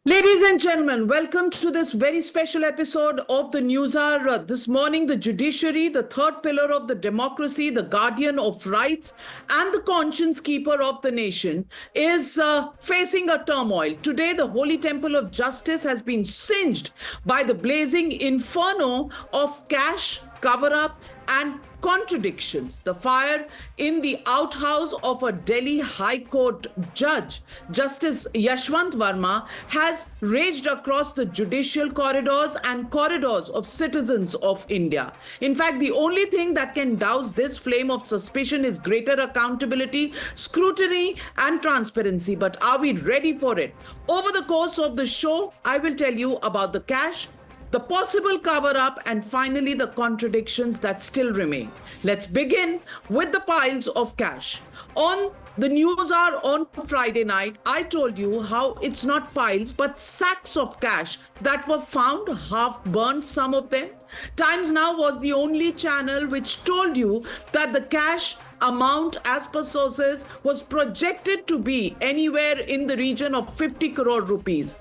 Ladies and gentlemen, welcome to this very special episode of the Newshour. This morning, the judiciary, the third pillar of the democracy, the guardian of rights, and the conscience keeper of the nation, is facing a turmoil. Today, the Holy Temple of Justice has been singed by the blazing inferno of cash, cover-up, and contradictions. The fire in the outhouse of a Delhi High Court judge, Justice Yashwant Varma, has raged across the judicial corridors and corridors of citizens of India. In fact, the only thing that can douse this flame of suspicion is greater accountability, scrutiny, and transparency. But are we ready for it? Over the course of the show, I will tell you about the cash, the possible cover-up, and finally the contradictions that still remain. Let's begin with the piles of cash. On the Newshour on Friday night, I told you how it's not piles but sacks of cash that were found, half burned, some of them. Times Now was the only channel which told you that the cash amount, as per sources, was projected to be anywhere in the region of 50 crore rupees,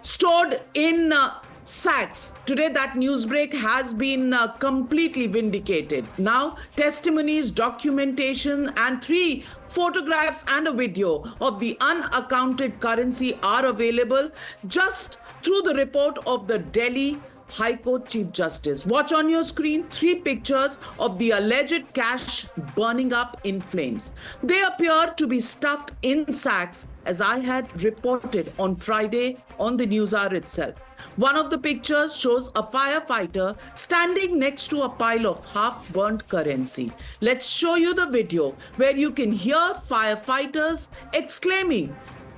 stored in sacks. Today, that newsbreak has been completely vindicated. Now, testimonies, documentation, and 3 photographs and a video of the unaccounted currency are available just through the report of the Delhi High Court Chief Justice. Watch on your screen 3 pictures of the alleged cash burning up in flames. They appear to be stuffed in sacks, as I had reported on Friday on the Newshour itself. One of the pictures shows a firefighter standing next to a pile of half-burnt currency. Let's show you the video where you can hear firefighters exclaiming,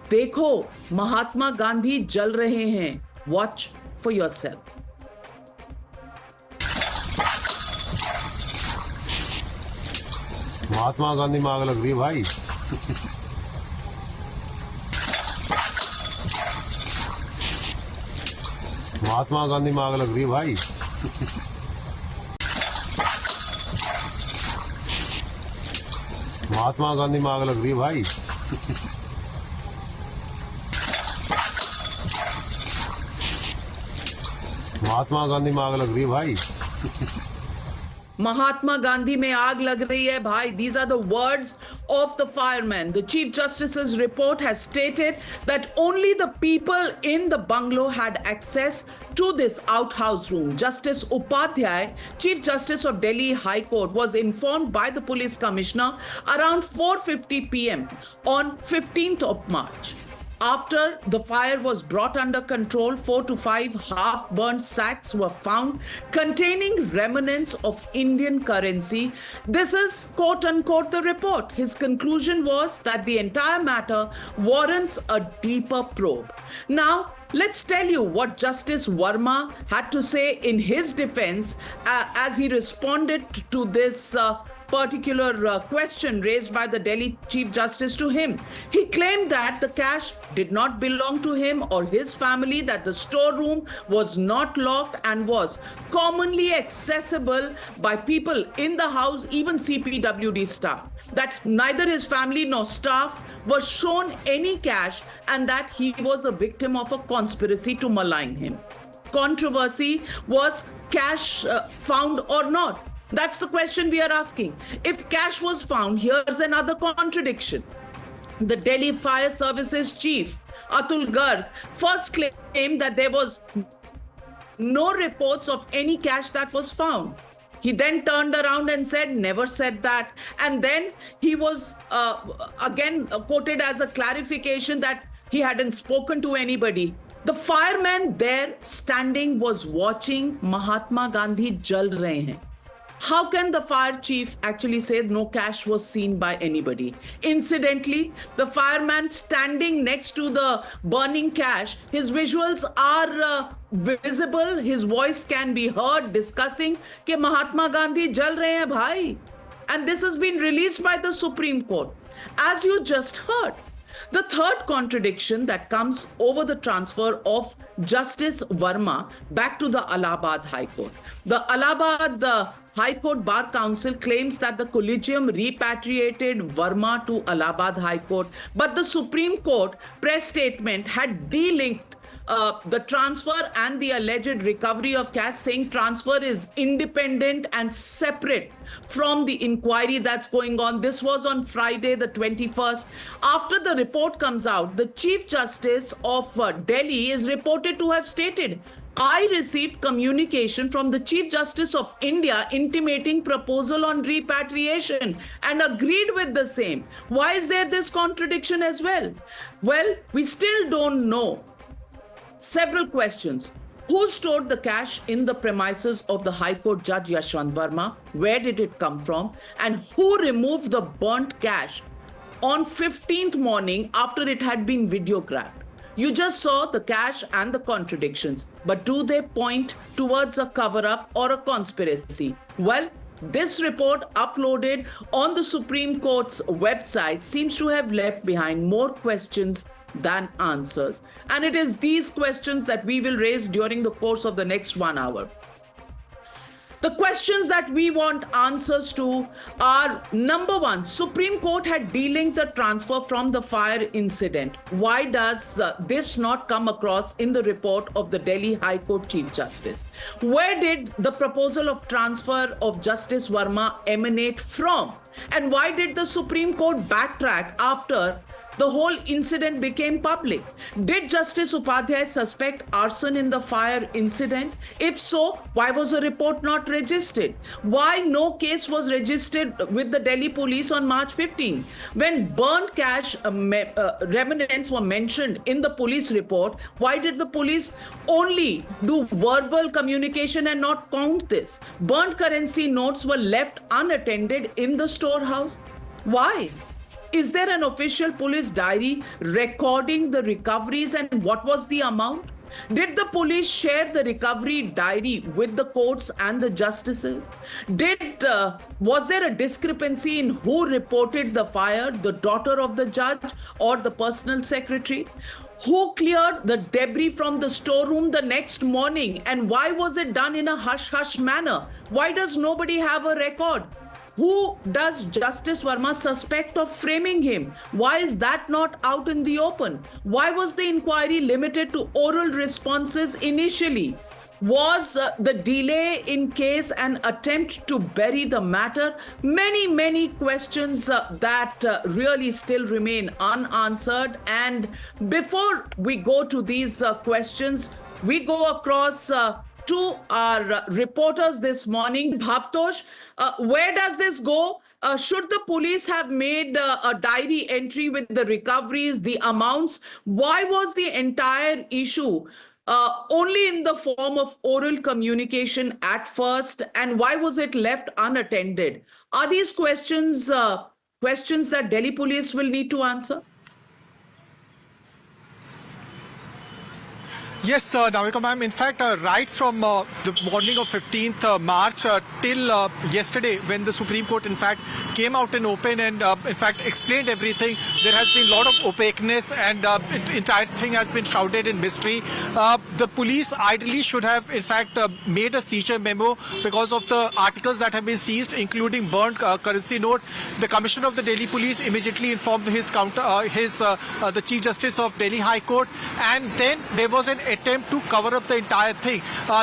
"Dekho, Mahatma Gandhi jal rahe hain." Watch for yourself. Mahatma Gandhi में आग लग रही है भाई। महात्मा गांधी में आग लग रही है भाई। महात्मा गांधी में आग लग रही है भाई। महात्मा गांधी में आग लग रही है भाई। Mahatma Gandhi mein aag lag rahi hai bhai. These are the words of the fireman. The Chief Justice's report has stated that only the people in the bungalow had access to this outhouse room. Justice Upadhyaya, Chief Justice of Delhi High Court, was informed by the police commissioner around 4:50 p.m. on 15th of March. After the fire was brought under control, 4 to 5 half-burnt sacks were found containing remnants of Indian currency. This is quote-unquote the report. His conclusion was that the entire matter warrants a deeper probe. Now, let's tell you what Justice Varma had to say in his defense as he responded to this particular question raised by the Delhi Chief Justice to him. He claimed that the cash did not belong to him or his family, that the storeroom was not locked and was commonly accessible by people in the house, even CPWD staff, that neither his family nor staff was shown any cash, and that he was a victim of a conspiracy to malign him. Controversy was cash found or not? That's the question we are asking. If cash was found, here's another contradiction. The Delhi Fire Services Chief, Atul Garg, first claimed that there was no reports of any cash that was found. He then turned around and said, never said that. And then he was again quoted as a clarification that he hadn't spoken to anybody. The fireman there standing was watching Mahatma Gandhi jal rahe hain. How can the fire chief actually say no cash was seen by anybody? Incidentally, the fireman standing next to the burning cash, his visuals are visible. His voice can be heard discussing कि Mahatma Gandhi jal rahe hain bhai. And this has been released by the Supreme Court. As you just heard, the third contradiction that comes over the transfer of Justice Varma back to the Allahabad High Court. The Allahabad High Court Bar Council claims that the collegium repatriated Varma to Allahabad High Court, but the Supreme Court press statement had de-linked the transfer and the alleged recovery of cash, saying transfer is independent and separate from the inquiry that's going on. This was on Friday, the 21st. After the report comes out, the Chief Justice of Delhi is reported to have stated, I received communication from the Chief Justice of India intimating proposal on repatriation and agreed with the same. Why is there this contradiction as well? Well, we still don't know. Several questions. Who stored the cash in the premises of the High Court Judge Yashwant Varma? Where did it come from? And who removed the burnt cash on 15th morning after it had been videographed? You just saw the cash and the contradictions, but do they point towards a cover-up or a conspiracy? Well, this report uploaded on the Supreme Court's website seems to have left behind more questions than answers. And it is these questions that we will raise during the course of the next 1 hour. The questions that we want answers to are, number one, Supreme Court had delinked the transfer from the fire incident. Why does this not come across in the report of the Delhi High Court Chief Justice? Where did the proposal of transfer of Justice Varma emanate from? And why did the Supreme Court backtrack after the whole incident became public? Did Justice Upadhyaya suspect arson in the fire incident? If so, why was a report not registered? Why no case was registered with the Delhi police on March 15? When burnt cash remnants were mentioned in the police report, why did the police only do verbal communication and not count this? Burnt currency notes were left unattended in the storehouse. Why? Is there an official police diary recording the recoveries and what was the amount? Did the police share the recovery diary with the courts and the justices? Was there a discrepancy in who reported the fire, the daughter of the judge or the personal secretary? Who cleared the debris from the storeroom the next morning, and why was it done in a hush-hush manner? Why does nobody have a record? Who does Justice Varma suspect of framing him? Why is that not out in the open? Why was the inquiry limited to oral responses initially? Was the delay in case an attempt to bury the matter? Many questions that really still remain unanswered. And before we go to these questions, we go across to our reporters this morning. Bhavtosh, where does this go? Should the police have made a diary entry with the recoveries, the amounts? Why was the entire issue only in the form of oral communication at first? And why was it left unattended? Are these questions that Delhi police will need to answer? Yes, Navika ma'am. In fact, right from the morning of 15th March till yesterday, when the Supreme Court, in fact, came out in open and, in fact, explained everything, there has been a lot of opaqueness and the entire thing has been shrouded in mystery. The police ideally should have, in fact, made a seizure memo because of the articles that have been seized, including burnt currency note. The Commissioner of the Delhi Police immediately informed the Chief Justice of Delhi High Court, and then there was an attempt to cover up the entire thing.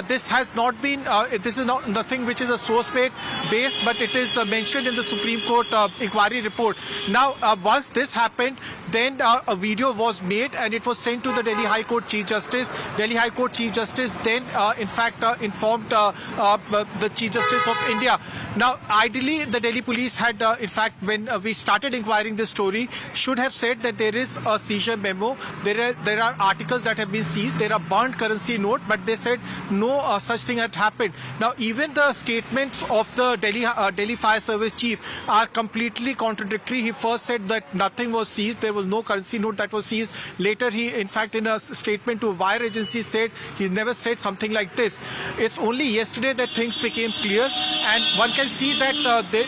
This has not been, this is not nothing which is a source based, but it is mentioned in the Supreme Court inquiry report. Now, once this happened, then a video was made and it was sent to the Delhi High Court Chief Justice. Delhi High Court Chief Justice then, in fact, informed the Chief Justice of India. Now, ideally, the Delhi Police had, in fact, when we started inquiring this story, should have said that there is a seizure memo. There are articles that have been seized. There are burnt currency note, but they said no such thing had happened. Now, even the statements of the Delhi Fire Service Chief are completely contradictory. He first said that nothing was seized. There was no currency note that was seized. Later, he, in fact, in a statement to a wire agency said he never said something like this. It's only yesterday that things became clear, and one can see that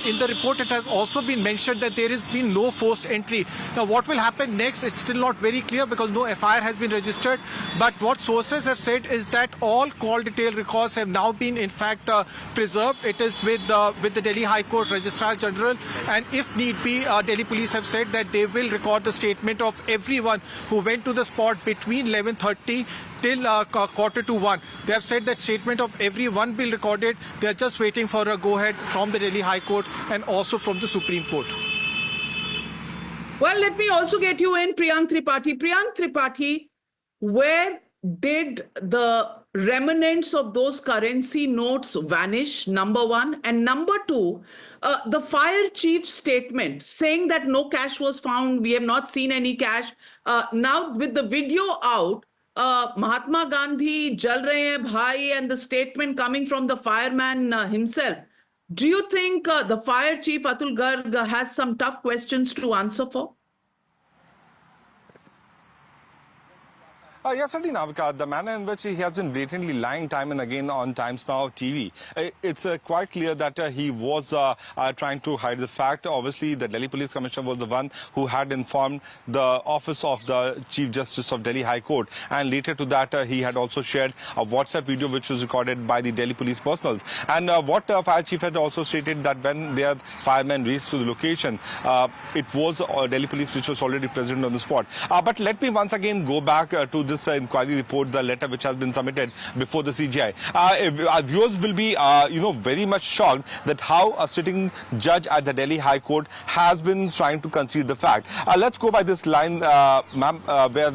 in the report it has also been mentioned that there has been no forced entry. Now, what will happen next? It's still not very clear because no FIR has been registered. But what sources have said is that all call detail records have now been, in fact, preserved. It is with the Delhi High Court Registrar General, and if need be, Delhi Police have said that they will record the statement of everyone who went to the spot between 11:30 till quarter to 1. They have said that statement of everyone will recorded. They are just waiting for a go-ahead from the Delhi High Court and also from the Supreme Court. Well, let me also get you in, Priyank Tripathi. Priyank Tripathi, where did the remnants of those currency notes vanish, number one? And number two, the fire chief's statement saying that no cash was found, we have not seen any cash. Now, with the video out, Mahatma Gandhi, Jal Rahe Hain Bhai, and the statement coming from the fireman himself. Do you think the fire chief, Atul Garg, has some tough questions to answer for? Yes, certainly, Navika. The manner in which he has been blatantly lying time and again on Times Now TV, it's quite clear that he was trying to hide the fact. Obviously, the Delhi Police Commissioner was the one who had informed the office of the Chief Justice of Delhi High Court. And later to that, he had also shared a WhatsApp video which was recorded by the Delhi Police personals. And what Fire Chief had also stated that when their firemen reached to the location, it was Delhi Police which was already present on the spot. But let me once again go back to this inquiry report, the letter which has been submitted before the CGI. Our viewers will be, very much shocked that how a sitting judge at the Delhi High Court has been trying to conceal the fact. Let's go by this line, ma'am, where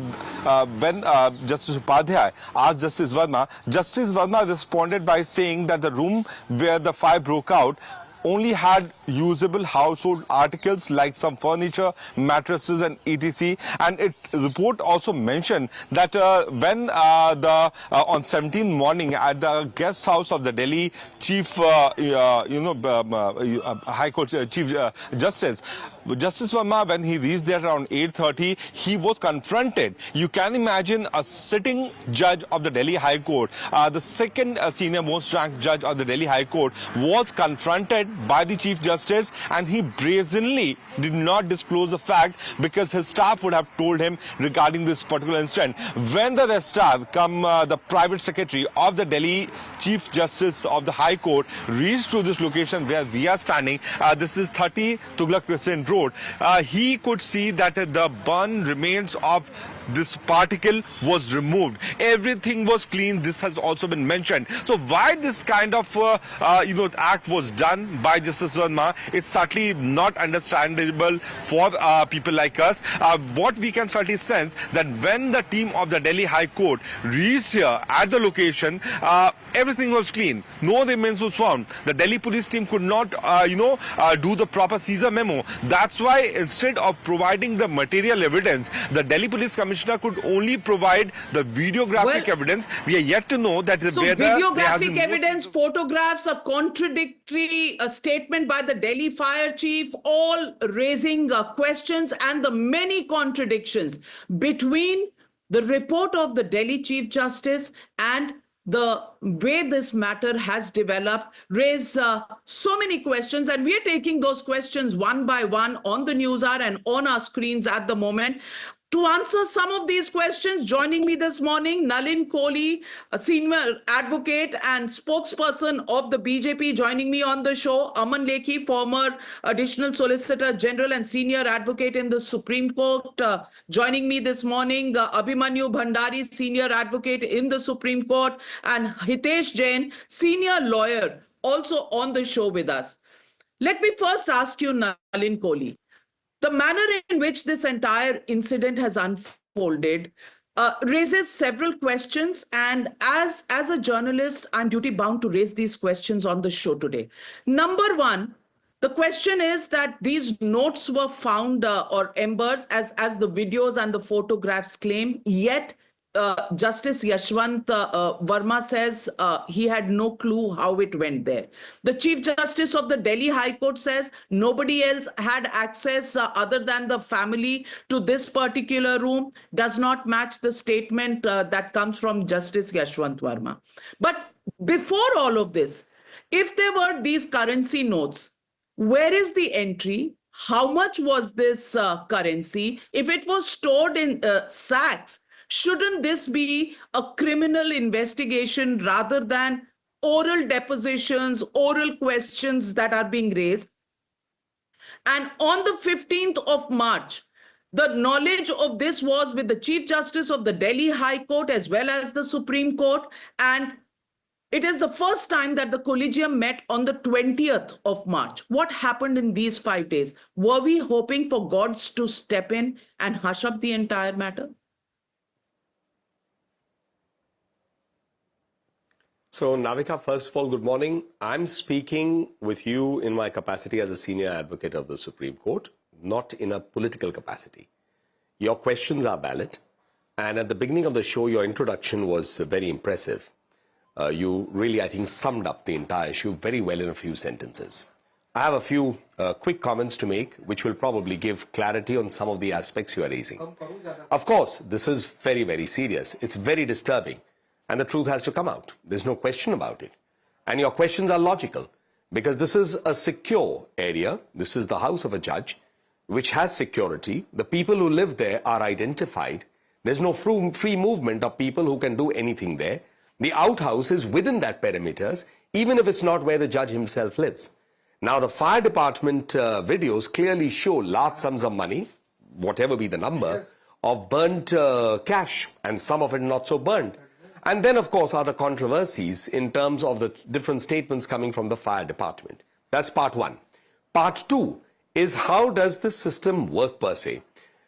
when Justice Upadhyaya asked Justice Varma responded by saying that the room where the fire broke out only had usable household articles like some furniture, mattresses and etc. And it report also mentioned that when on 17th morning at the guest house of the Delhi Chief High Court Chief Justice, Justice Varma, when he reached there around 8:30, he was confronted. You can imagine a sitting judge of the Delhi High Court, the second senior most ranked judge of the Delhi High Court, was confronted by the Chief Justice, and he brazenly did not disclose the fact because his staff would have told him regarding this particular incident. When the registrar, the private secretary of the Delhi Chief Justice of the High Court, reached to this location where we are standing, this is 30 Tughlaq Crescent Road, he could see that the burn remains of this particle was removed. Everything was clean. This has also been mentioned. So why this kind of act was done by Justice Varma is certainly not understandable for people like us. What we can certainly sense that when the team of the Delhi High Court reached here at the location, everything was clean. No remains was found. The Delhi police team could not, do the proper seizure memo. That's why instead of providing the material evidence, the Delhi Police Commissioner could only provide the videographic evidence. We are yet to know that so whether videographic evidence, photographs, a contradictory statement by the Delhi Fire Chief, all raising questions and the many contradictions between the report of the Delhi Chief Justice and the way this matter has developed raise so many questions, and we are taking those questions one by one on the Newshour and on our screens at the moment. To answer some of these questions, joining me this morning, Nalin Kohli, a senior advocate and spokesperson of the BJP, joining me on the show. Aman Lekhi, former additional solicitor general and senior advocate in the Supreme Court, joining me this morning. Abhimanyu Bhandari, senior advocate in the Supreme Court, and Hitesh Jain, senior lawyer, also on the show with us. Let me first ask you, Nalin Kohli, the manner in which this entire incident has unfolded raises several questions, and as a journalist, I'm duty bound to raise these questions on the show today. Number one, the question is that these notes were found or embers as the videos and the photographs claim, yet Justice Yashwant Varma says he had no clue how it went there. The Chief Justice of the Delhi High Court says nobody else had access other than the family to this particular room. Does not match the statement that comes from Justice Yashwant Varma. But before all of this, if there were these currency notes, where is the entry? How much was this currency? If it was stored in sacks, shouldn't this be a criminal investigation rather than oral depositions, oral questions that are being raised? And on the 15th of March, The knowledge of this was with the Chief Justice of the Delhi High Court as well as the Supreme Court. And it is the first time that the collegium met on the 20th of March. What happened in these 5 days? Were we hoping for gods to step in and hush up the entire matter? So, Navika, first of all, good morning. I'm speaking with you in my capacity as a senior advocate of the Supreme Court, not in a political capacity. Your questions are valid. And at the beginning of the show, your introduction was very impressive. You really, I think, summed up the entire issue very well in a few sentences. I have a few quick comments to make, which will probably give clarity on some of the aspects you are raising. Of course, this is very, very serious. It's very disturbing. And the truth has to come out. There's no question about it. And your questions are logical, because this is a secure area. This is the house of a judge, which has security. The people who live there are identified. There's no free movement of people who can do anything there. The outhouse is within that perimeters, even if it's not where the judge himself lives. Now, the fire department videos clearly show large sums of money, whatever be the number, of burnt cash, and some of it not so burnt. And then, of course, are the controversies in terms of the different statements coming from the fire department. That's part one. Part two is, how does this system work per se?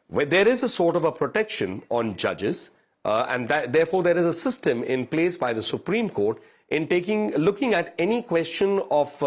Where there is a sort of a protection on judges, and therefore there is a system in place by the Supreme Court in looking at any question of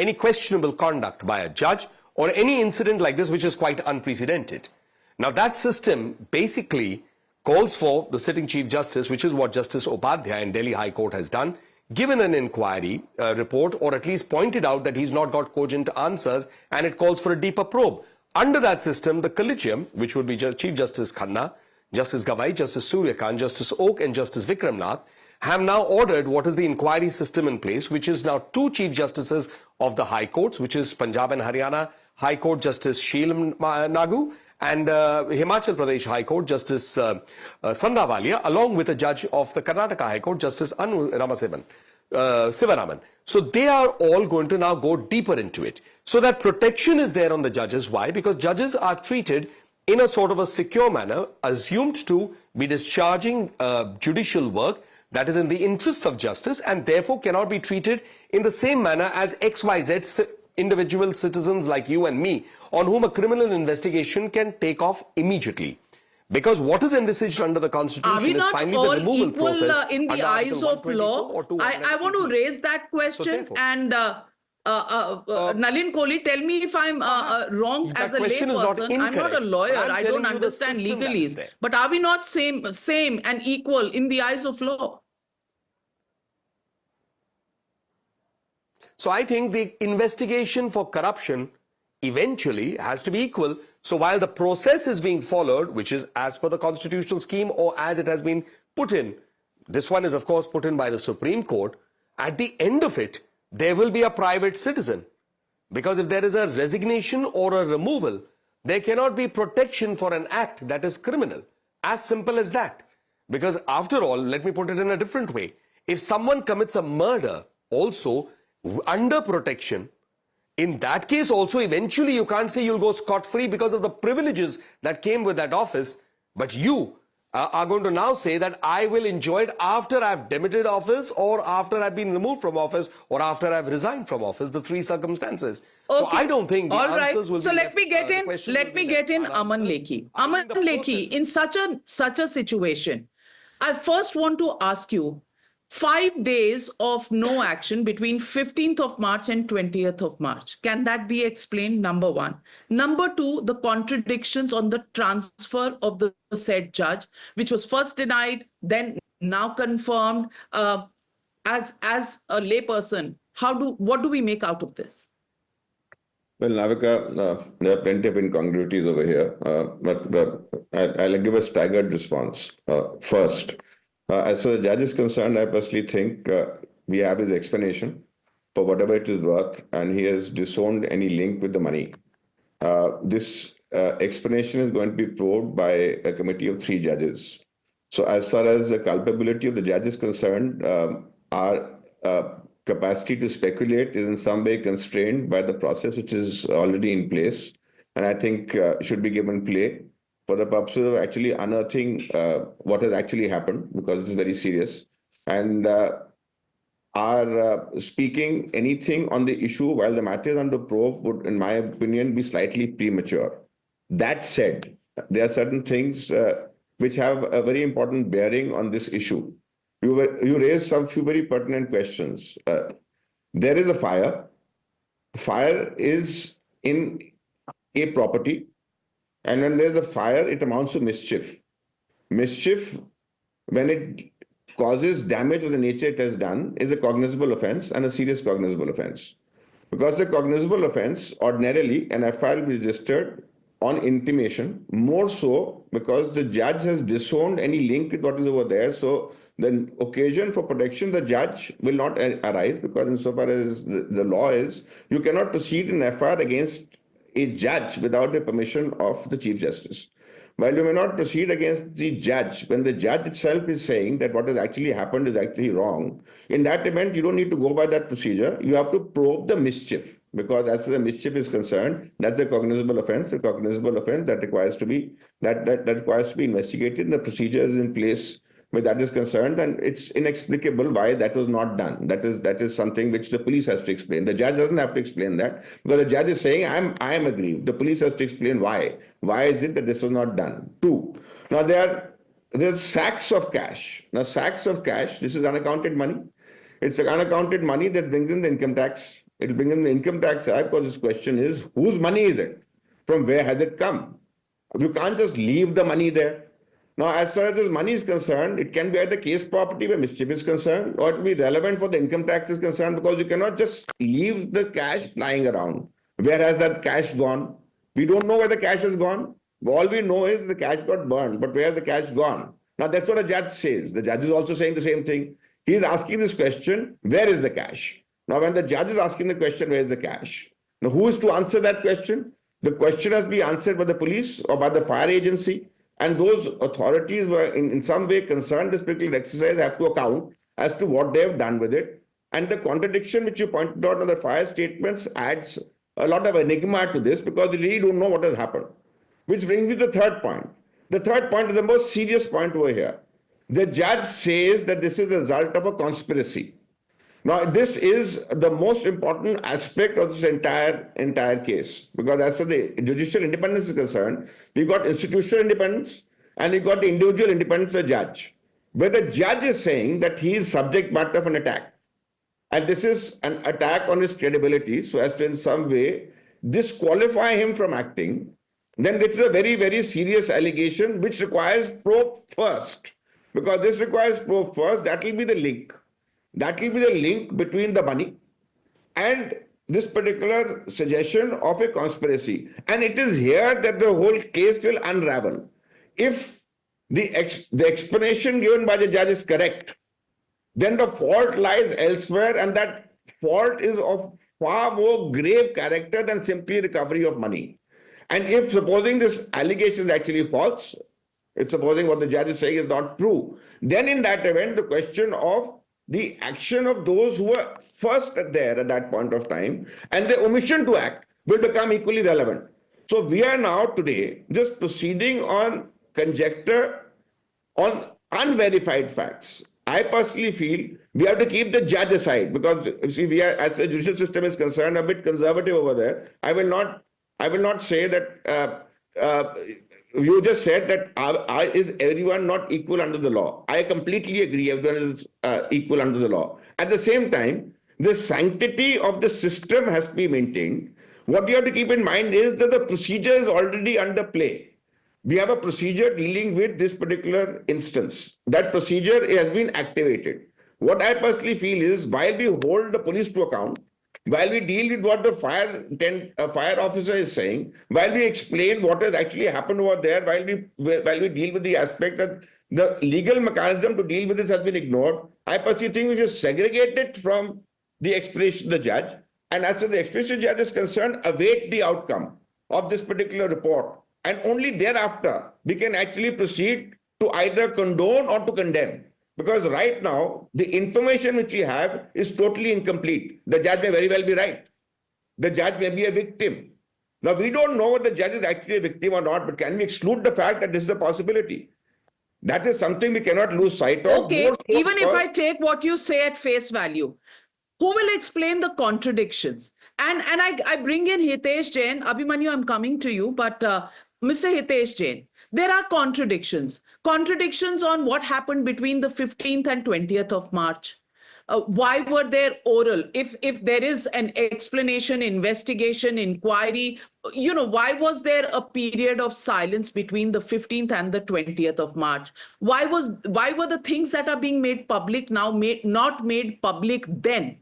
any questionable conduct by a judge or any incident like this, which is quite unprecedented. Now, that system basically calls for the sitting Chief Justice, which is what Justice Upadhyaya in Delhi High Court has done, given an inquiry report, or at least pointed out that he's not got cogent answers, and it calls for a deeper probe. Under that system, the collegium, which would be Chief Justice Khanna, Justice Gavai, Justice Suryakant, Justice Oak, and Justice Vikramnath, have now ordered what is the inquiry system in place, which is now 2 Chief Justices of the High Courts, which is Punjab and Haryana High Court Justice Sheelam Nagu, and Himachal Pradesh High Court Justice Sandhavalia, along with a judge of the Karnataka High Court, Justice Anu Sivaraman. So they are all going to now go deeper into it. So that protection is there on the judges. Why? Because judges are treated in a sort of a secure manner, assumed to be discharging judicial work that is in the interests of justice, and therefore cannot be treated in the same manner as XYZ individual citizens like you and me, on whom a criminal investigation can take off immediately. Because what is envisaged under the Constitution is finally the removal process in the eyes of law? I want to raise that question, and Nalin Kohli, tell me if I'm wrong as a layperson. I'm not a lawyer. I don't understand legalese. But are we not same and equal in the eyes of law? So I think the investigation for corruption eventually has to be equal. So while the process is being followed, which is as per the constitutional scheme or as it has been put in, this one is of course put in by the Supreme Court, at the end of it, there will be a private citizen. Because if there is a resignation or a removal, there cannot be protection for an act that is criminal. As simple as that. Because after all, let me put it in a different way. If someone commits a murder also under protection, in that case also eventually you can't say you'll go scot-free because of the privileges that came with that office, but you are going to now say that I will enjoy it after I've demitted office, or after I've been removed from office, or after I've resigned from office, the 3 circumstances. Okay. So I don't think the answers will be... So let me get in Aman Lekhi. Aman Lekhi, in such a situation, I first want to ask you, 5 days of no action between 15th of March and 20th of March. Can that be explained? Number one. Number two, the contradictions on the transfer of the said judge, which was first denied, then now confirmed. As a layperson, what do we make out of this? Well, Navika, there are plenty of incongruities over here, but I'll give a staggered response. First, as far as the judge is concerned, I personally think we have his explanation for whatever it is worth, and he has disowned any link with the money. This explanation is going to be probed by a committee of 3 judges. So as far as the culpability of the judge is concerned, our capacity to speculate is in some way constrained by the process which is already in place, and I think should be given play for the purposes of actually unearthing what has actually happened, because it's very serious, and are speaking anything on the issue while the matter is under probe would, in my opinion, be slightly premature. That said, there are certain things which have a very important bearing on this issue. You raised some few very pertinent questions. There is a fire. Fire is in a property, and when there's a fire, it amounts to mischief. Mischief, when it causes damage of the nature it has done, is a cognizable offense and a serious cognizable offense. Because the cognizable offense, ordinarily, an FIR will be registered on intimation, more so because the judge has disowned any link with what is over there. So the occasion for protection, the judge will not arise, because insofar as the law is, you cannot proceed in FIR against a judge without the permission of the Chief Justice. While you may not proceed against the judge, when the judge itself is saying that what has actually happened is actually wrong, in that event, you don't need to go by that procedure. You have to probe the mischief, because as the mischief is concerned, that's a cognizable offense, that requires to be requires to be investigated, and the procedure is in place where that is concerned, and it's inexplicable why that was not done. That is something which the police has to explain. The judge doesn't have to explain that, because the judge is saying, I am aggrieved. The police has to explain why. Why is it that this was not done? Two, now there's sacks of cash. Now sacks of cash, this is unaccounted money. It's unaccounted money that brings in the income tax. It'll bring in the income tax, because this question is, whose money is it? From where has it come? You can't just leave the money there. Now, as far as this money is concerned, it can be either case property where mischief is concerned, or it will be relevant for the income tax is concerned, because you cannot just leave the cash lying around. Where has that cash gone? We don't know where the cash has gone. All we know is the cash got burned, but where has the cash gone? Now, that's what a judge says. The judge is also saying the same thing. He is asking this question, where is the cash? Now, when the judge is asking the question, where is the cash? Now, who is to answer that question? The question has to be answered by the police or by the fire agency. And those authorities were in some way concerned this particular exercise have to account as to what they have done with it. And the contradiction which you pointed out on the fire statements adds a lot of enigma to this, because they really don't know what has happened. Which brings me to the third point. The third point is the most serious point over here. The judge says that this is the result of a conspiracy. Now, this is the most important aspect of this entire case, because as far as the judicial independence is concerned, we've got institutional independence and we've got the individual independence of the judge, where the judge is saying that he is subject matter of an attack. And this is an attack on his credibility, so as to in some way disqualify him from acting. Then it's a very, very serious allegation which requires probe first. Because this requires probe first, that will be the link. That will be the link between the money and this particular suggestion of a conspiracy. And it is here that the whole case will unravel. If the explanation given by the judge is correct, then the fault lies elsewhere, and that fault is of far more grave character than simply recovery of money. And if supposing this allegation is actually false, if supposing what the judge is saying is not true, then in that event, the question of the action of those who were first there at that point of time and the omission to act will become equally relevant. So we are now today just proceeding on conjecture, on unverified facts. I personally feel we have to keep the judge aside, because see, we are, as the judicial system is concerned, a bit conservative over there. I will not say that you just said that is everyone not equal under the law. I completely agree, everyone is equal under the law. At the same time, the sanctity of the system has to be maintained. What you have to keep in mind is that the procedure is already under play. We have a procedure dealing with this particular instance. That procedure has been activated. What I personally feel is, while we hold the police to account, while we deal with what the fire officer is saying, while we explain what has actually happened over there, while we deal with the aspect that the legal mechanism to deal with this has been ignored, I personally think we should segregate it from the explanation of the judge. And as far as the explanation of the judge is concerned, await the outcome of this particular report. And only thereafter, we can actually proceed to either condone or to condemn. Because right now, the information which we have is totally incomplete. The judge may very well be right. The judge may be a victim. Now, we don't know whether the judge is actually a victim or not, but can we exclude the fact that this is a possibility? That is something we cannot lose sight of. Okay, More so even if because- I take what you say at face value, who will explain the contradictions? And I bring in Hitesh Jain. Abhimanyu, I'm coming to you, but Mr. Hitesh Jain, there are contradictions. Contradictions on what happened between the 15th and 20th of March. Why were there oral? If there is an explanation, investigation, inquiry, why was there a period of silence between the 15th and the 20th of March? Why were the things that are being made public now not made public then?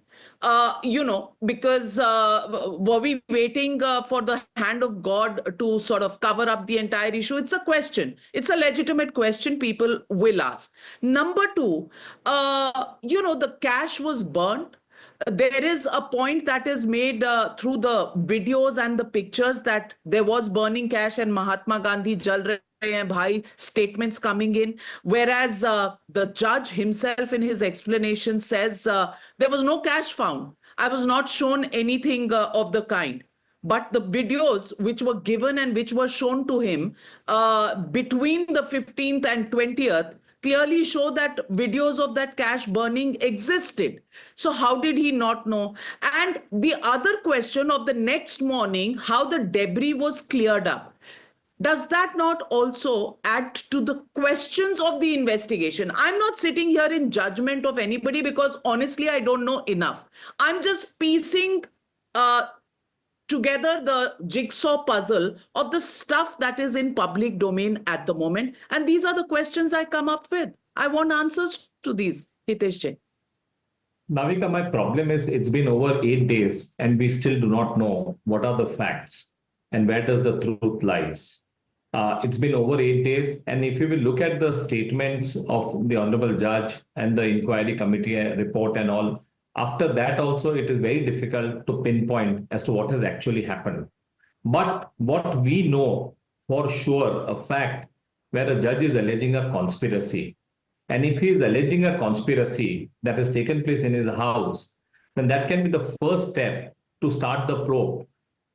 Because were we waiting for the hand of God to sort of cover up the entire issue? It's a question. It's a legitimate question people will ask. Number two, the cash was burnt. There is a point that is made through the videos and the pictures that there was burning cash and Mahatma Gandhi jal rahe hain bhai statements coming in, whereas the judge himself in his explanation says there was no cash found. I was not shown anything of the kind. But the videos which were given and which were shown to him between the 15th and 20th clearly show that videos of that cash burning existed. So how did he not know? And the other question of the next morning, how the debris was cleared up. Does that not also add to the questions of the investigation? I'm not sitting here in judgment of anybody because honestly, I don't know enough. I'm just piecing together the jigsaw puzzle of the stuff that is in public domain at the moment. And these are the questions I come up with. I want answers to these, Hitesh Jain. Navika, my problem is it's been over 8 days and we still do not know what are the facts and where does the truth lies. It's been over 8 days. And if you will look at the statements of the Honorable Judge and the inquiry committee report and all, after that also, it is very difficult to pinpoint as to what has actually happened. But what we know for sure, a fact where a judge is alleging a conspiracy, and if he is alleging a conspiracy that has taken place in his house, then that can be the first step to start the probe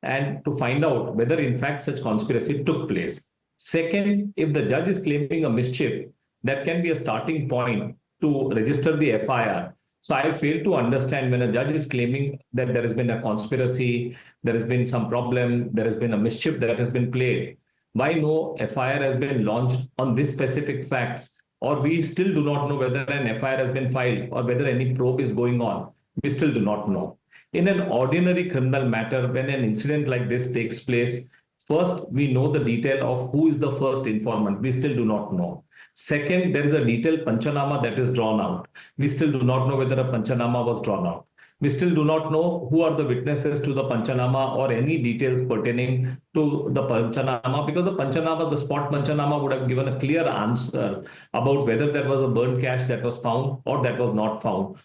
and to find out whether in fact such conspiracy took place. Second, if the judge is claiming a mischief, that can be a starting point to register the FIR. So I fail to understand when a judge is claiming that there has been a conspiracy, there has been some problem, there has been a mischief that has been played. Why no FIR has been launched on this specific facts, or we still do not know whether an FIR has been filed or whether any probe is going on. We still do not know. In an ordinary criminal matter, when an incident like this takes place, first, we know the detail of who is the first informant. We still do not know. Second, there is a detailed Panchanama that is drawn out. We still do not know whether a Panchanama was drawn out. We still do not know who are the witnesses to the Panchanama or any details pertaining to the Panchanama, because the Panchanama, the spot Panchanama would have given a clear answer about whether there was a burnt cash that was found or that was not found.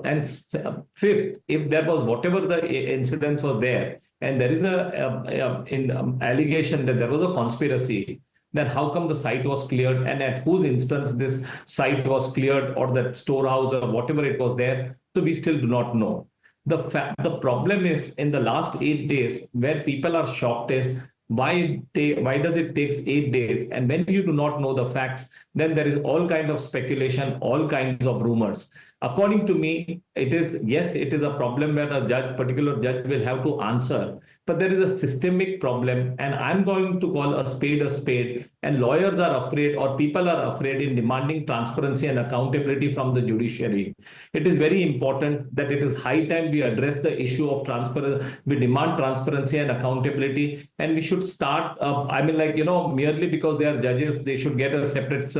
And fifth, if there was whatever the incidents was there, and there is an allegation that there was a conspiracy, then how come the site was cleared and at whose instance this site was cleared or that storehouse or whatever it was there? So we still do not know. The problem is in the last 8 days where people are shocked is why does it take 8 days? And when you do not know the facts, then there is all kind of speculation, all kinds of rumors. According to me, it is a problem where a particular judge will have to answer, but there is a systemic problem, and I'm going to call a spade, and lawyers are afraid or people are afraid in demanding transparency and accountability from the judiciary. It is very important that it is high time we address the issue of transparency. We demand transparency and accountability, and we should start, merely because they are judges, they should get a separate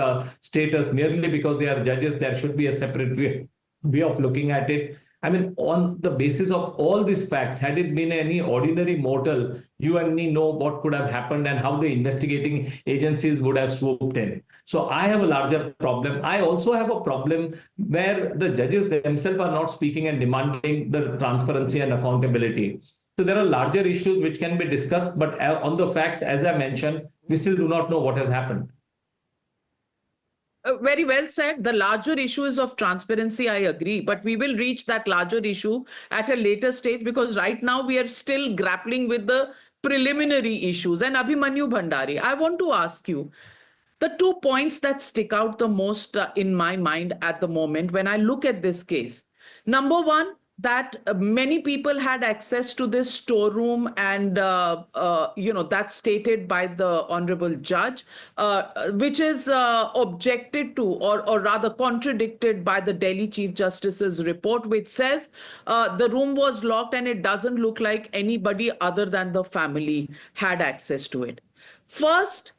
status. Merely because they are judges, there should be a separate way of looking at it. I mean, on the basis of all these facts, had it been any ordinary mortal, you and me know what could have happened and how the investigating agencies would have swooped in. So I have a larger problem. I also have a problem where the judges themselves are not speaking and demanding the transparency and accountability. So there are larger issues which can be discussed, but on the facts, as I mentioned, we still do not know what has happened. Very well said. The larger issue is of transparency, I agree, but we will reach that larger issue at a later stage because right now we are still grappling with the preliminary issues. And Abhimanyu Bhandari, I want to ask you, the 2 points that stick out the most in my mind at the moment when I look at this case. Number one, that many people had access to this storeroom, and that's stated by the honorable judge, which is objected to, or rather contradicted by the Delhi Chief Justice's report, which says the room was locked and it doesn't look like anybody other than the family had access to it. First,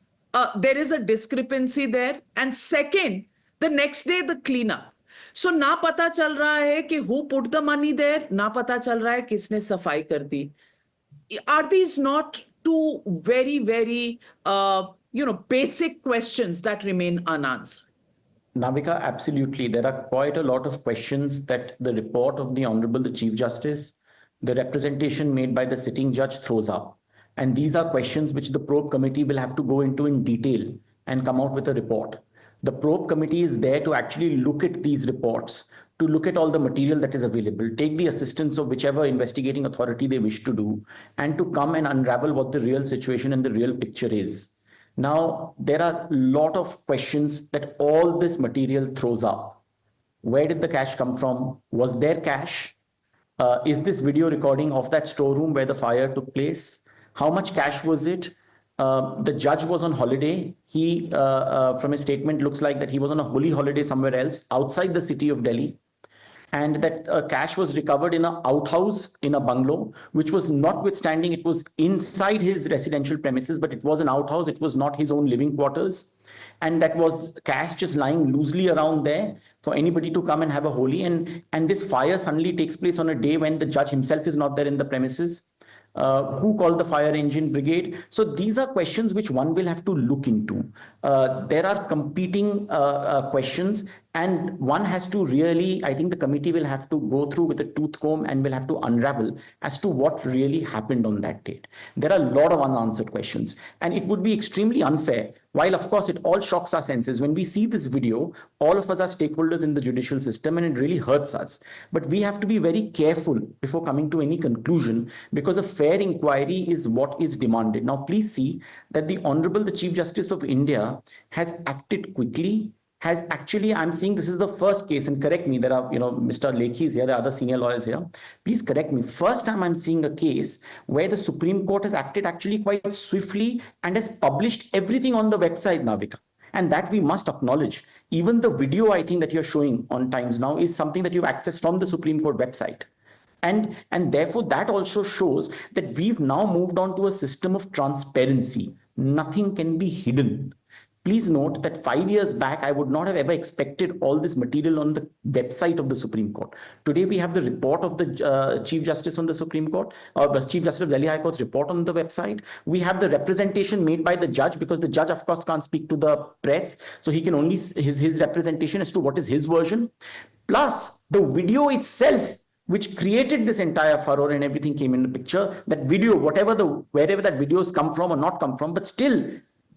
there is a discrepancy there, and second, the next day the cleanup. So ना पता चल रहा है कि who put the money there, ना पता चल रहा है किसने सफाई कर दी. Are these not two very, very, basic questions that remain unanswered? Navika, absolutely. There are quite a lot of questions that the report of the Honorable the Chief Justice, the representation made by the sitting judge throws up. And these are questions which the probe committee will have to go into in detail and come out with a report. The probe committee is there to actually look at these reports, to look at all the material that is available, take the assistance of whichever investigating authority they wish to do, and to come and unravel what the real situation and the real picture is. Now, there are a lot of questions that all this material throws up. Where did the cash come from? Was there cash? Is this video recording of that storeroom where the fire took place? How much cash was it? The judge was on holiday. He, from his statement, looks like that he was on a holy holiday somewhere else outside the city of Delhi. And that cash was recovered in an outhouse in a bungalow, which was notwithstanding, it was inside his residential premises, but it was an outhouse. It was not his own living quarters. And that was cash just lying loosely around there for anybody to come and have a holy. And this fire suddenly takes place on a day when the judge himself is not there in the premises. Who called the fire engine brigade? So these are questions which one will have to look into. There are competing questions, and one has to really, I think the committee will have to go through with a tooth comb and will have to unravel as to what really happened on that date. There are a lot of unanswered questions, and it would be extremely unfair. While of course it all shocks our senses, when we see this video, all of us are stakeholders in the judicial system and it really hurts us. But we have to be very careful before coming to any conclusion, because a fair inquiry is what is demanded. Now, please see that the Honorable the Chief Justice of India has acted quickly, has actually, I'm seeing this is the first case, and correct me, there are, Mr. Lekhi is here, there are other senior lawyers here. Please correct me. First time I'm seeing a case where the Supreme Court has acted actually quite swiftly and has published everything on the website, Navika. And that we must acknowledge. Even the video, I think, that you're showing on Times Now is something that you've accessed from the Supreme Court website. And therefore, that also shows that we've now moved on to a system of transparency. Nothing can be hidden. Please note that 5 years back, I would not have ever expected all this material on the website of the Supreme Court. Today, we have the report of the Chief Justice on the Supreme Court, or the Chief Justice of Delhi High Court's report on the website. We have the representation made by the judge, because the judge, of course, can't speak to the press. So he can only, his representation as to what is his version. Plus, the video itself, which created this entire furor and everything came in the picture. That video, wherever that video has come from or not come from, but still,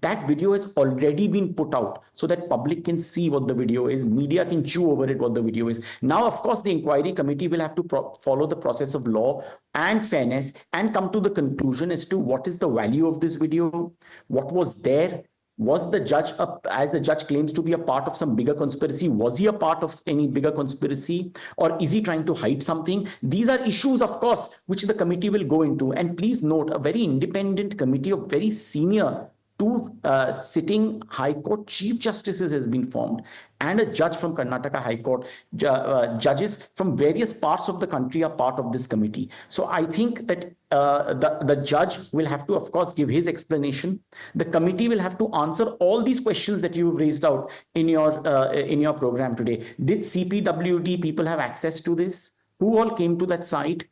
that video has already been put out so that public can see what the video is. Media can chew over it what the video is. Now, of course, the inquiry committee will have to follow the process of law and fairness and come to the conclusion as to what is the value of this video, what was there. Was the judge, as the judge claims to be a part of some bigger conspiracy, was he a part of any bigger conspiracy, or is he trying to hide something? These are issues, of course, which the committee will go into. And please note, a very independent committee of very senior two sitting High Court Chief Justices has been formed, and a judge from Karnataka High Court. Judges from various parts of the country are part of this committee. So I think that the judge will have to, of course, give his explanation. The committee will have to answer all these questions that you've raised out in your program today. Did CPWD people have access to this? Who all came to that site?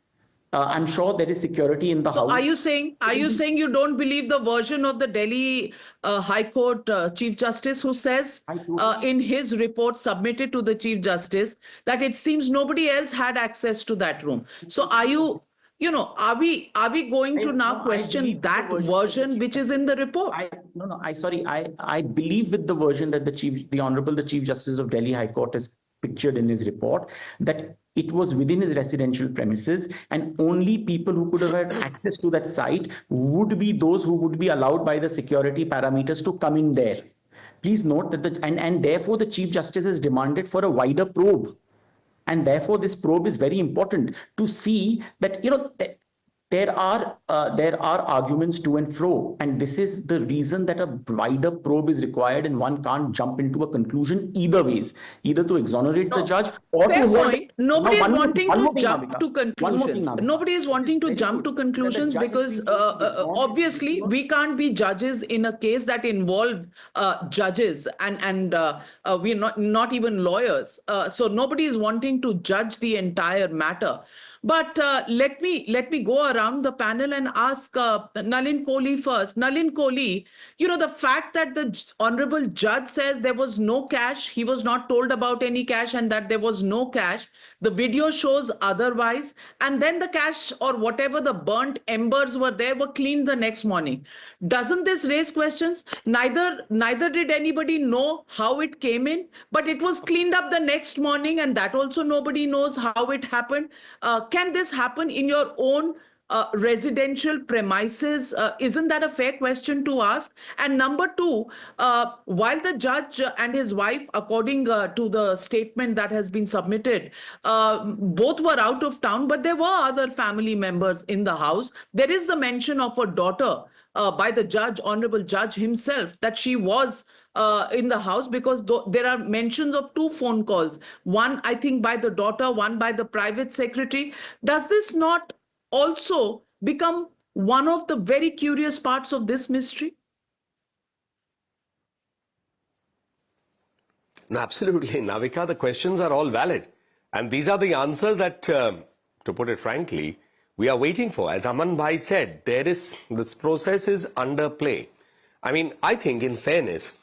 I'm sure there is security in the house. Are you saying you don't believe the version of the Delhi High Court Chief Justice, who says in his report submitted to the Chief Justice that it seems nobody else had access to that room? So are we going to now question that version which is in the report? I believe with the version that the Honorable the Chief Justice of Delhi High Court has pictured in his report, that it was within his residential premises, and only people who could have had access to that site would be those who would be allowed by the security parameters to come in there. Please note that and therefore the Chief Justice has demanded for a wider probe. And therefore, this probe is very important to see that, there are arguments to and fro, and this is the reason that a wider probe is required, and one can't jump into a conclusion either ways, either to exonerate the judge or Fair to hold. point. Nobody is wanting to jump Navika. to conclusions. Nobody is wanting to jump to conclusions because obviously we can't be judges in a case that involve judges and we're not even lawyers. So nobody is wanting to judge the entire matter. But let me go around the panel and ask Nalin Kohli first. Nalin Kohli, the fact that the honorable judge says there was no cash, he was not told about any cash, and that there was no cash. The video shows otherwise, and then the cash or whatever the burnt embers were there were cleaned the next morning. Doesn't this raise questions? Neither did anybody know how it came in, but it was cleaned up the next morning, and that also nobody knows how it happened. Can this happen in your own residential premises? Isn't that a fair question to ask? And number two, while the judge and his wife, according to the statement that has been submitted, both were out of town, but there were other family members in the house. There is the mention of a daughter by the judge, honorable judge himself, that she was in the house, because there are mentions of 2 phone calls, one I think by the daughter, one by the private secretary. Does this not also become one of the very curious parts of this mystery? No, absolutely, Navika, the questions are all valid. And these are the answers that, to put it frankly, we are waiting for. As Aman Bhai said, this process is under play. I mean, I think in fairness,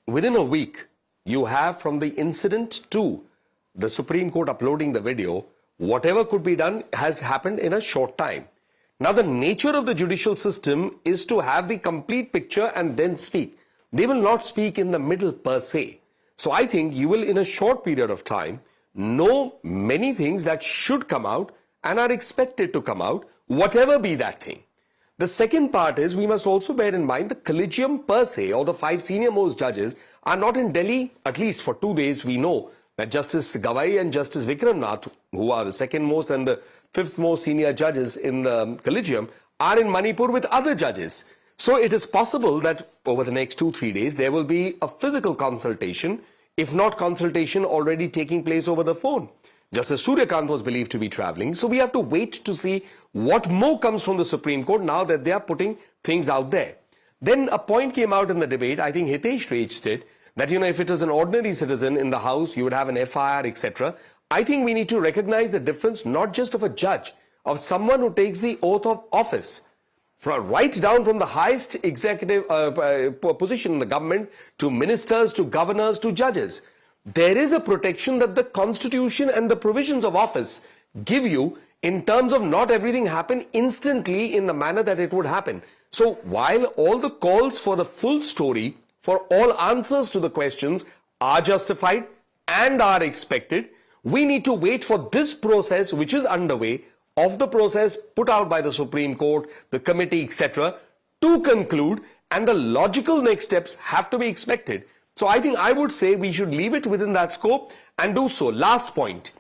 within a week, you have from the incident to the Supreme Court uploading the video, whatever could be done has happened in a short time. Now, the nature of the judicial system is to have the complete picture and then speak. They will not speak in the middle per se. So I think you will, in a short period of time, know many things that should come out and are expected to come out, whatever be that thing. The second part is, we must also bear in mind the collegium per se, or the 5 senior most judges, are not in Delhi, at least for 2 days. We know that Justice Gawai and Justice Vikram Nath, who are the 2nd most and the 5th most senior judges in the collegium, are in Manipur with other judges. So it is possible that over the next 2-3 days, there will be a physical consultation, if not consultation already taking place over the phone. Justice Suryakant was believed to be traveling. So we have to wait to see what more comes from the Supreme Court now that they are putting things out there. Then a point came out in the debate, I think Hitesh raised it, that, if it was an ordinary citizen in the house, you would have an FIR, etc. I think we need to recognize the difference, not just of a judge, of someone who takes the oath of office, right down from the highest executive position in the government, to ministers, to governors, to judges. There is a protection that the Constitution and the provisions of office give you, in terms of not everything happen instantly in the manner that it would happen. So while all the calls for the full story, for all answers to the questions are justified and are expected, we need to wait for this process, which is underway, of the process put out by the Supreme Court, the committee, etc., to conclude, and the logical next steps have to be expected. So I think I would say we should leave it within that scope and do so. Last point.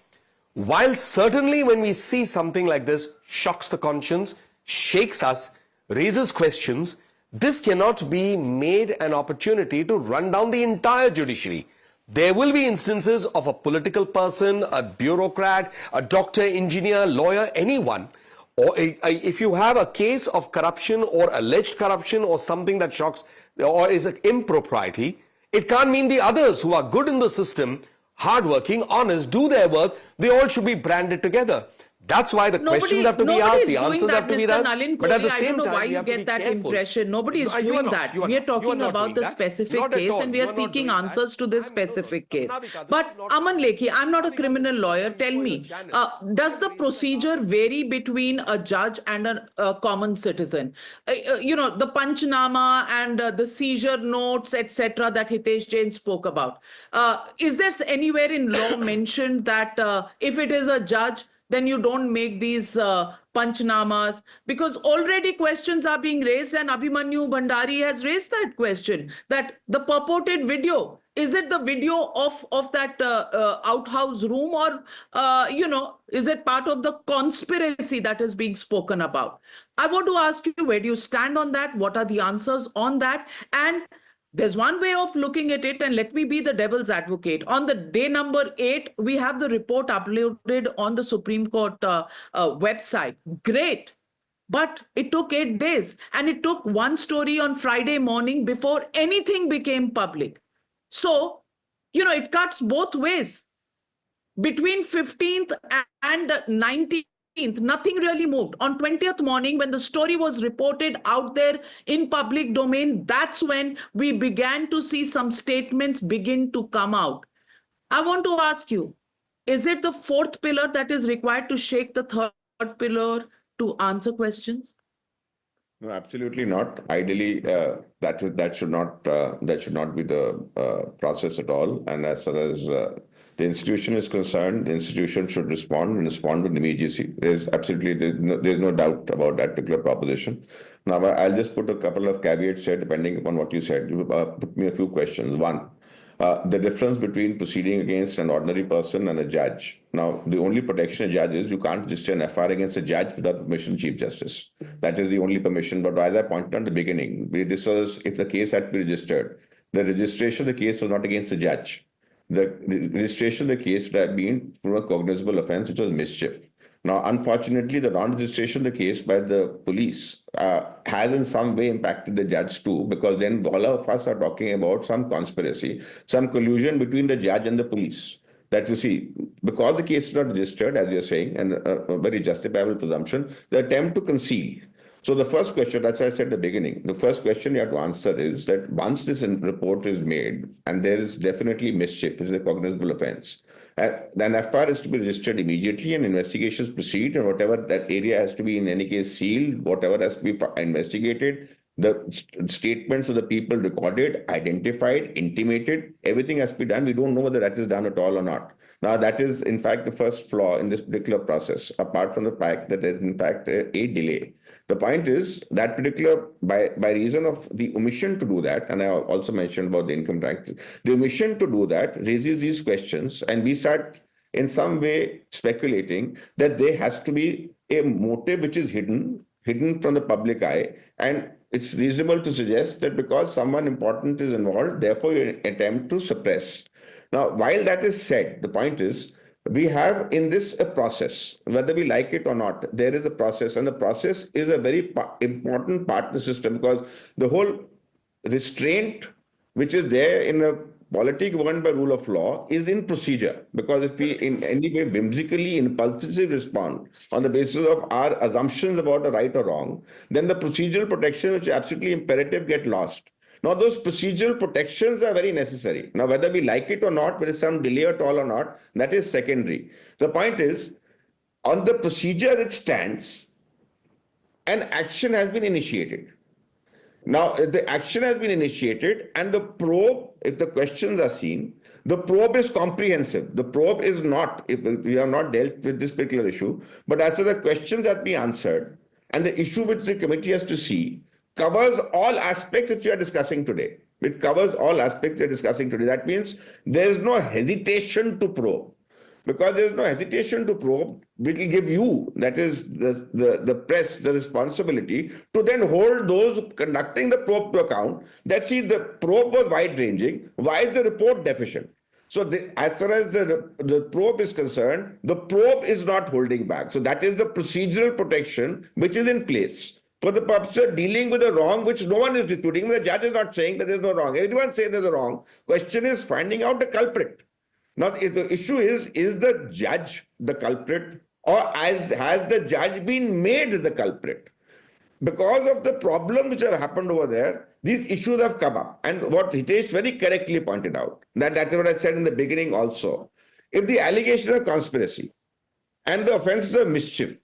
While certainly when we see something like this, shocks the conscience, shakes us, raises questions, this cannot be made an opportunity to run down the entire judiciary. There will be instances of a political person, a bureaucrat, a doctor, engineer, lawyer, anyone. Or if you have a case of corruption or alleged corruption or something that shocks or is an impropriety, it can't mean the others who are good in the system, hardworking, honest, do their work, they all should be branded together. That's why the questions have to be nobody asked, is the doing answers that, have to be Mr. done. Nalin But at Kohli. the I same don't know time, why we you have to get be that careful. impression. Nobody is No, you are doing not, that. you are We are not. You are talking not about doing the that. specific Not at case all. and we You are are not seeking doing that. answers to this No, no, specific no. case. Navika, this But is not. Aman Lekhi, I'm not a Navika, criminal this is not lawyer. on you Tell or your me, channel. does I'm the raising that procedure last vary between a judge and a common citizen? The Panchnama and the seizure notes, etc., that Hitesh Jain spoke about. Is there anywhere in law mentioned that if it is a judge, then you don't make these panchnamas? Because already questions are being raised, and Abhimanyu Bhandari has raised that question, that the purported video, is it the video of that outhouse room, or is it part of the conspiracy that is being spoken about? I want to ask you, where do you stand on that? What are the answers on that? And there's one way of looking at it, and let me be the devil's advocate. On the day number 8, we have the report uploaded on the Supreme Court website. Great. But it took 8 days, and it took one story on Friday morning before anything became public. So, it cuts both ways. Between 15th and 19th, nothing really moved. On 20th morning, when the story was reported out there in public domain, that's when we began to see some statements begin to come out. I want to ask you, is it the fourth pillar that is required to shake the third pillar to answer questions? No, absolutely not. Ideally, that should not be the process at all. And as far as the institution is concerned, the institution should respond with immediacy. There's no doubt about that particular proposition. Now, I'll just put a couple of caveats here, depending upon what you said. You put me a few questions. One, the difference between proceeding against an ordinary person and a judge. Now, the only protection a judge is you can't register an FIR against a judge without permission of Chief Justice. That is the only permission. But as I pointed out at the beginning, this was, if the case had to be registered, the registration of the case was not against the judge. The registration of the case would have been for a cognizable offense, which was mischief. Now, unfortunately, the non-registration of the case by the police has in some way impacted the judge too, because then all of us are talking about some conspiracy, some collusion between the judge and the police. That you see, because the case is not registered, as you're saying, and a very justifiable presumption, the attempt to conceal. So the first question, that's why I said at the beginning, the first question you have to answer is that once this report is made, and there is definitely mischief, which is a cognizable offense, then FIR is to be registered immediately and investigations proceed, and whatever that area has to be in any case sealed, whatever has to be investigated, the statements of the people recorded, identified, intimated, everything has to be done. We don't know whether that is done at all or not. Now, that is, in fact, the first flaw in this particular process, apart from the fact that there is, in fact, a delay. The point is that particular, by reason of the omission to do that, and I also mentioned about the income tax, the omission to do that raises these questions, and we start in some way speculating that there has to be a motive which is hidden from the public eye, and it's reasonable to suggest that because someone important is involved, therefore you attempt to suppress. Now, while that is said, the point is, we have in this a process, whether we like it or not, there is a process, and the process is a very important part of the system, because the whole restraint which is there in a polity governed by rule of law is in procedure. Because if we in any way whimsically, impulsively respond on the basis of our assumptions about a right or wrong, then the procedural protections, which are absolutely imperative, get lost. Now, those procedural protections are very necessary. Now, whether we like it or not, whether some delay at all or not, that is secondary. The point is, on the procedure it stands, an action has been initiated. Now, the action has been initiated, and the probe, if the questions are seen, the probe is comprehensive. The probe is not, if we have not dealt with this particular issue, but as to the questions that be answered, and the issue which the committee has to see, covers all aspects which we are discussing today. It covers all aspects we are discussing today. That means there is no hesitation to probe. Because there is no hesitation to probe, which will give you, that is the press, the responsibility to then hold those conducting the probe to account, that see the probe was wide-ranging, why is the report deficient? So as far as the probe is concerned, the probe is not holding back. So that is the procedural protection which is in place for the purpose of dealing with a wrong which no one is disputing. The judge is not saying that there's no wrong. Everyone says there's a wrong. Question is finding out the culprit. Now, if the issue is the judge the culprit or has the judge been made the culprit? Because of the problems which have happened over there, these issues have come up. And what Hitesh very correctly pointed out, that's what I said in the beginning also. If the allegations of conspiracy and the offenses of mischief,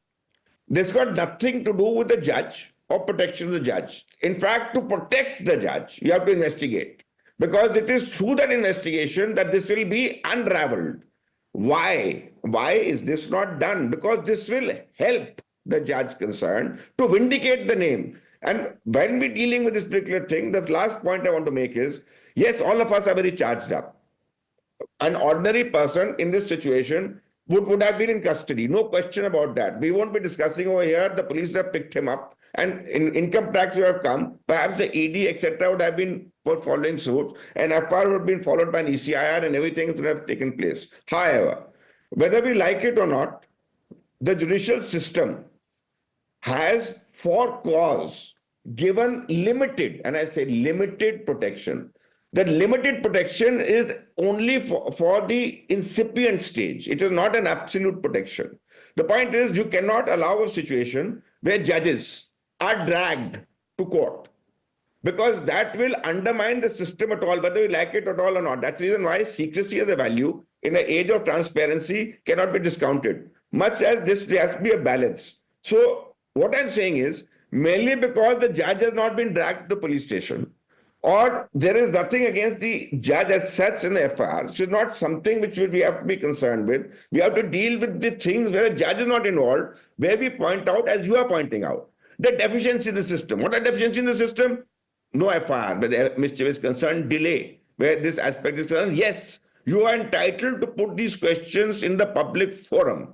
this got nothing to do with the judge or protection of the judge. In fact, to protect the judge, you have to investigate. Because it is through that investigation that this will be unraveled. Why? Why is this not done? Because this will help the judge concerned to vindicate the name. And when we're dealing with this particular thing, the last point I want to make is, yes, all of us are very charged up. An ordinary person in this situation would have been in custody. No question about that. We won't be discussing over here. The police have picked him up and in income tax would have come. Perhaps the ED, etc. would have been following suit and FR would have been followed by an ECIR and everything would have taken place. However, whether we like it or not, the judicial system has for cause given limited, and I say limited protection. That limited protection is only for the incipient stage. It is not an absolute protection. The point is you cannot allow a situation where judges are dragged to court because that will undermine the system at all, whether we like it at all or not. That's the reason why secrecy as a value in an age of transparency cannot be discounted. Much as this, there has to be a balance. So what I'm saying is, merely because the judge has not been dragged to the police station, or there is nothing against the judge as such in the FIR, it is not something which we have to be concerned with. We have to deal with the things where the judge is not involved, where we point out, as you are pointing out, the deficiency in the system. What are deficiency in the system? No FIR, where the mischief is concerned, delay, where this aspect is concerned. Yes, you are entitled to put these questions in the public forum.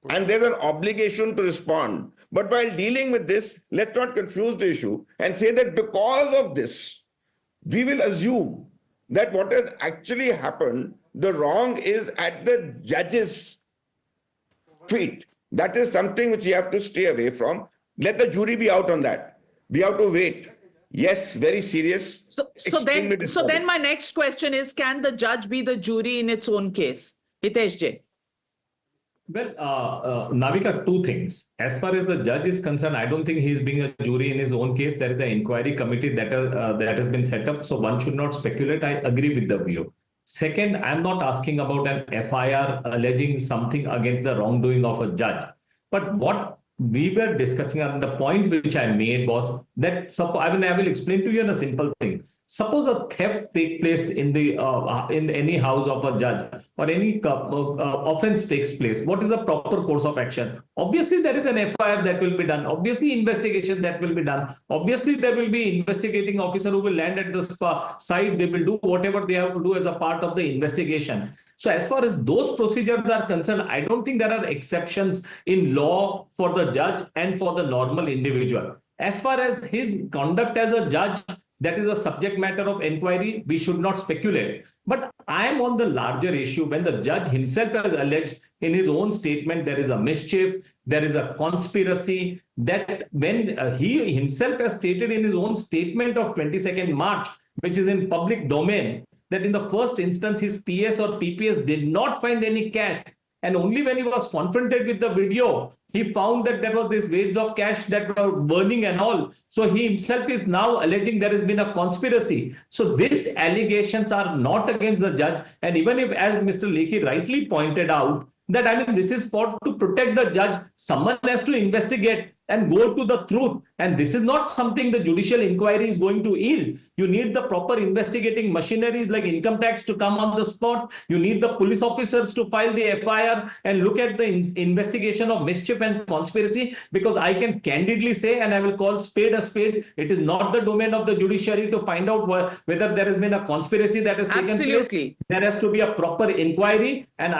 And there's an obligation to respond. But while dealing with this, let's not confuse the issue and say that because of this, we will assume that what has actually happened, the wrong is at the judge's feet. That is something which you have to stay away from. Let the jury be out on that. We have to wait. Yes, very serious. So then my next question is, can the judge be the jury in its own case? Hitesh Ji. Well, Navika, two things. As far as the judge is concerned, I don't think he is being a jury in his own case. There is an inquiry committee that has been set up, so one should not speculate. I agree with the view. Second, I'm not asking about an FIR alleging something against the wrongdoing of a judge. But what we were discussing, and the point which I made was that, I will explain to you in a simple thing. Suppose a theft takes place in any house of a judge, or any offense takes place. What is the proper course of action? Obviously, there is an FIR that will be done. Obviously, investigation that will be done. Obviously, there will be investigating officer who will land at the site. They will do whatever they have to do as a part of the investigation. So as far as those procedures are concerned, I don't think there are exceptions in law for the judge and for the normal individual. As far as his conduct as a judge, that is a subject matter of inquiry. We should not speculate. But I am on the larger issue when the judge himself has alleged in his own statement there is a mischief, there is a conspiracy, that when he himself has stated in his own statement of 22nd March, which is in public domain, that in the first instance his PS or PPS did not find any cash. And only when he was confronted with the video, he found that there was this waves of cash that were burning and all. So he himself is now alleging there has been a conspiracy. So these allegations are not against the judge. And even if, as Mr. Lekhi rightly pointed out, that this is for to protect the judge, someone has to investigate and go to the truth. And this is not something the judicial inquiry is going to yield. You need the proper investigating machineries like income tax to come on the spot. You need the police officers to file the FIR and look at the investigation of mischief and conspiracy. Because I can candidly say, and I will call spade a spade, it is not the domain of the judiciary to find out whether there has been a conspiracy that has taken place. There has to be a proper inquiry. And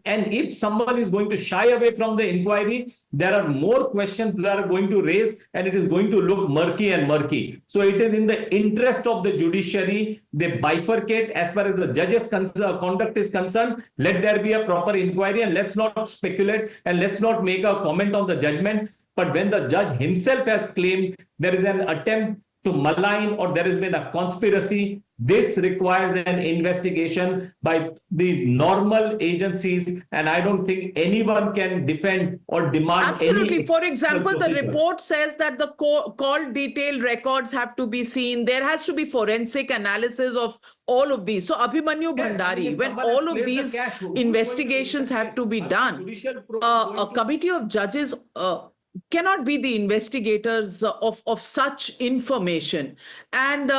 if someone is going to shy away from the inquiry, there are more questions that are going to raise, and it is going to look murky and murky. So it is in the interest of the judiciary, they bifurcate as far as the judge's conduct is concerned. Let there be a proper inquiry, and let's not speculate and let's not make a comment on the judgment. But when the judge himself has claimed there is an attempt to malign or there has been a conspiracy. This requires an investigation by the normal agencies, and I don't think anyone can defend or demand Absolutely. any. For example, the procedure. report says that the call detailed records have to be seen. There has to be forensic analysis of all of these. So, Abhimanyu Yes, I mean, Bhandari, if when someone has all of placed the these cash, who is going to investigations have to be investigate? done, Judicial a committee of judges cannot be the investigators of such information. And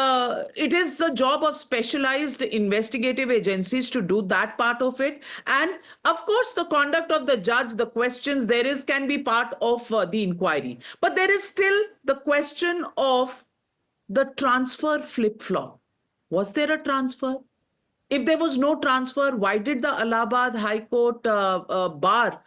it is the job of specialized investigative agencies to do that part of it. And of course, the conduct of the judge, the questions there is can be part of the inquiry. But there is still the question of the transfer flip-flop. Was there a transfer? If there was no transfer, why did the Allahabad High Court bar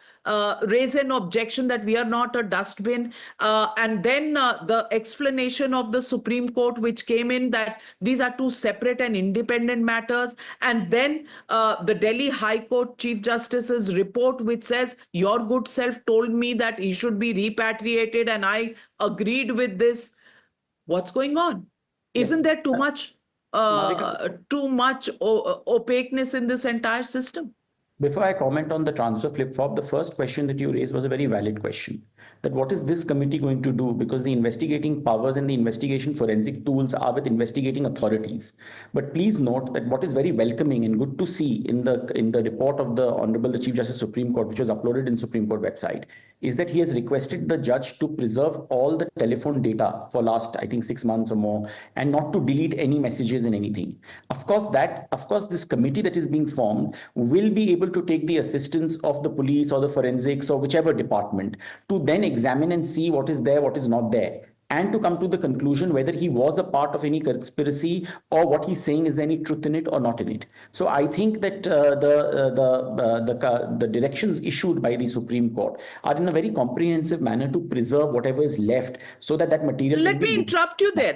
raise an objection that we are not a dustbin? And then the explanation of the Supreme Court, which came in that these are two separate and independent matters. And then the Delhi High Court Chief Justice's report, which says, your good self told me that he should be repatriated, and I agreed with this. What's going on? Isn't there too much opaqueness in this entire system? Before I comment on the transfer flip-flop, the first question that you raised was a very valid question. That what is this committee going to do? Because the investigating powers and the investigation forensic tools are with investigating authorities. But please note that what is very welcoming and good to see in the report of the Honorable the Chief Justice Supreme Court, which was uploaded in Supreme Court website, is that he has requested the judge to preserve all the telephone data for last, I think, 6 months or more, and not to delete any messages and anything. Of course, this committee that is being formed will be able to take the assistance of the police or the forensics or whichever department to then examine and see what is there, what is not there, and to come to the conclusion whether he was a part of any conspiracy or what he's saying, is there any truth in it or not in it. So I think that the directions issued by the Supreme Court are in a very comprehensive manner to preserve whatever is left so that material. Let me interrupt you there.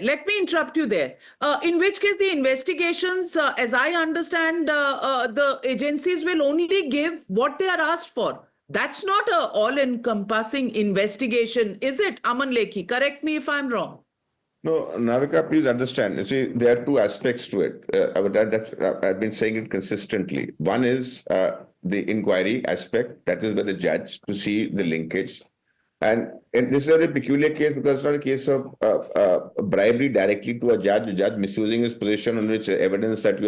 In which case the investigations, as I understand, the agencies will only give what they are asked for. That's not an all-encompassing investigation, is it, Aman Lekhi? Correct me if I'm wrong. No, Navika, please understand. You see, there are two aspects to it. I've been saying it consistently. One is the inquiry aspect, that is where the judge to see the linkage. And this is a very peculiar case because it's not a case of bribery directly to a judge misusing his position on which evidence that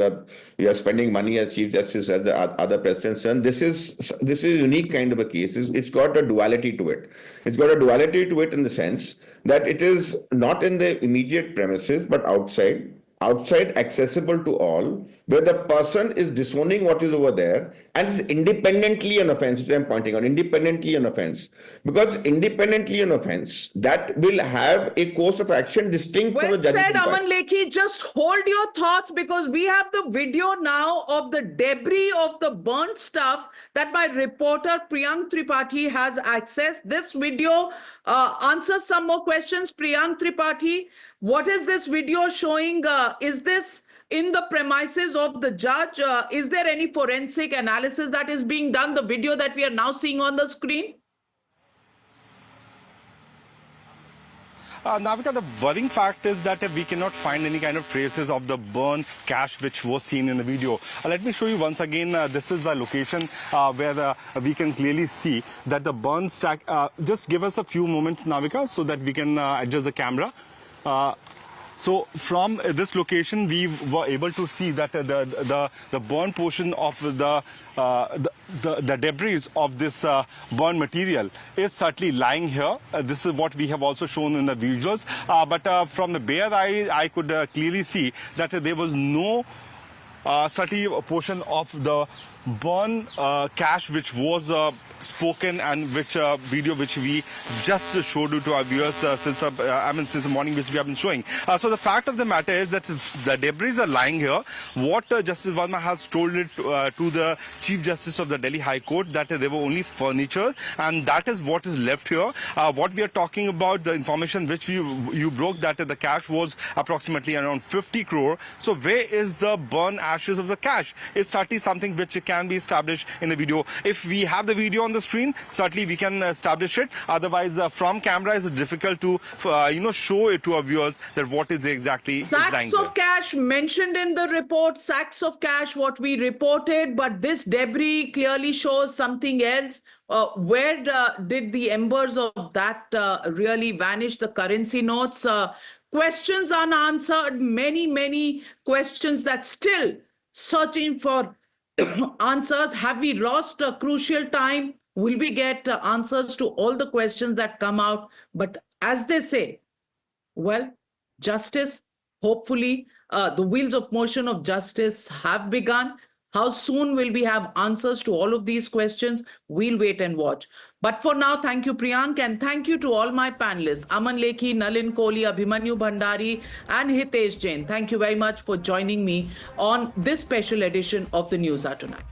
you are spending money as Chief Justice as the other president's son. This is a unique kind of a case. It's got a duality to it. It's got a duality to it in the sense that it is not in the immediate premises but outside accessible to all, where the person is disowning what is over there and is independently an offense, which I'm pointing out, independently an offense. Because independently an offense, that will have a course of action distinct from the judge's Well said, inquiry. Aman Lekhi. Just hold your thoughts because we have the video now of the debris of the burnt stuff that my reporter Priyank Tripathi has accessed. This video answers some more questions. Priyank Tripathi, what is this video showing? Is this in the premises of the judge? Is there any forensic analysis that is being done? The video that we are now seeing on the screen? Navika, the worrying fact is that we cannot find any kind of traces of the burn cash which was seen in the video. Let me show you once again. This is the location where we can clearly see that the burn stack. Just give us a few moments, Navika, so that we can adjust the camera. So from this location, we were able to see that the burn portion of the debris of this burn material is certainly lying here. This is what we have also shown in the visuals. But from the bare eye, I could clearly see that there was no certainly a portion of the burn cash which was spoken and which video which we just showed you to our viewers since the morning, which we have been showing. So the fact of the matter is that the debris are lying here. What Justice Varma has told it to the Chief Justice of the Delhi High Court, that they were only furniture, and that is what is left here. What we are talking about, the information which you broke, that the cash was approximately around 50 crore. So where is the burn ashes of the cash? It's certainly something which can be established in the video. If we have the video on the screen, certainly we can establish it. Otherwise, from camera, it's difficult to show it to our viewers that what is exactly Sacks of cash mentioned in the report, sacks of cash, what we reported, but this debris clearly shows something else. Where did the embers of that really vanish, the currency notes? Questions unanswered, many questions that still searching for answers. Have we lost a crucial time? Will we get answers to all the questions that come out? But as they say, well, justice, hopefully, the wheels of motion of justice have begun. How soon will we have answers to all of these questions? We'll wait and watch. But for now, thank you, Priyank, and thank you to all my panelists, Aman Lekhi, Nalin Kohli, Abhimanyu Bhandari, and Hitesh Jain. Thank you very much for joining me on this special edition of the Newshour tonight.